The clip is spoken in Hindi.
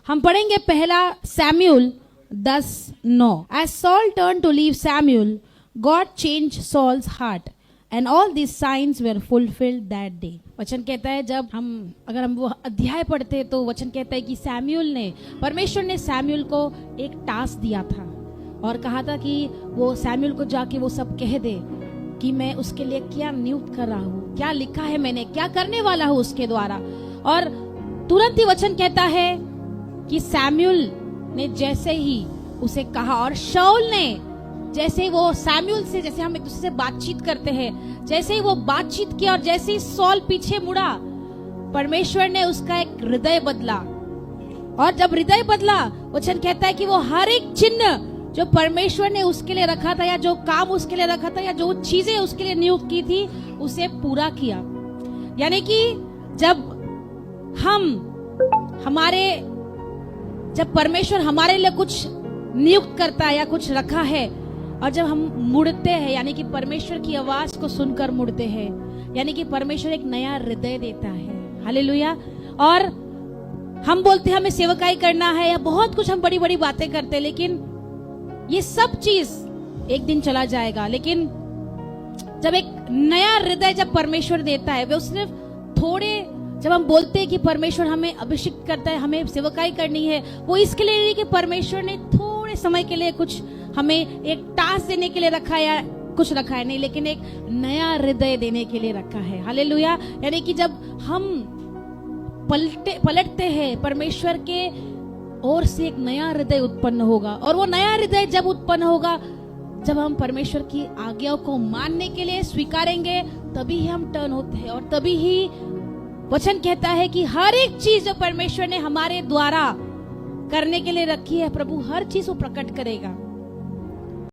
हम पढ़ेंगे पहला Samuel 10:9। As Saul turned to leave Samuel, God changed Saul's heart, and all these signs were fulfilled that day. वचन कहता है अगर हम वो अध्याय पढ़ते तो वचन कहता है कि परमेश्वर ने सैमुअल को एक टास्क दिया था और कहा था कि वो सैमुअल को जाके वो सब कह दे कि मैं उसके लिए क्या नियुक्त कर रहा हूँ, क्या लिखा है मैंने, क्या करने वाला हूँ उसके द्वारा। और तुरंत ही वचन कहता है कि सैमुअल ने जैसे ही उसे कहा और शाऊल ने जैसे वो सैमुअल से, जैसे हम एक दूसरे से बातचीत करते हैं, जैसे ही वो बातचीत किया और जैसे ही सॉल पीछे मुड़ा, परमेश्वर ने उसका एक हृदय बदला। और जब हृदय बदला, वचन कहता है कि वो हर एक चिन्ह जो परमेश्वर ने उसके लिए रखा था, या जो काम उसके लिए रखा था, या जो चीजें उसके लिए नियुक्त की थी, उसे पूरा किया। यानी कि जब परमेश्वर हमारे लिए कुछ नियुक्त करता है या कुछ रखा है, और जब हम मुड़ते हैं, यानी कि परमेश्वर की आवाज को सुनकर मुड़ते हैं, यानी कि परमेश्वर एक नया हृदय देता है। हालेलुया। और हम बोलते हैं हमें सेवकाई करना है, या बहुत कुछ हम बड़ी बड़ी बातें करते हैं, लेकिन ये सब चीज एक दिन चला जाएगा। लेकिन जब एक नया हृदय जब परमेश्वर देता है, वो सिर्फ जब हम बोलते हैं कि परमेश्वर हमें अभिषेक करता है, हमें सेवकाई करनी है, वो इसके लिए नहीं कि परमेश्वर ने थोड़े समय के लिए कुछ हमें एक टास्क देने के लिए रखा है या कुछ रखा है, नहीं, लेकिन एक नया हृदय देने के लिए रखा है। हालेलुया। यानी कि जब हम पलटते हैं, परमेश्वर के ओर से एक नया हृदय उत्पन्न होगा, और वो नया हृदय जब उत्पन्न होगा, जब हम परमेश्वर की आज्ञाओं को मानने के लिए स्वीकारेंगे, तभी ही हम टर्न होते हैं। और तभी ही वचन कहता है कि हर एक चीज जो परमेश्वर ने हमारे द्वारा करने के लिए रखी है, प्रभु हर चीज वो प्रकट करेगा।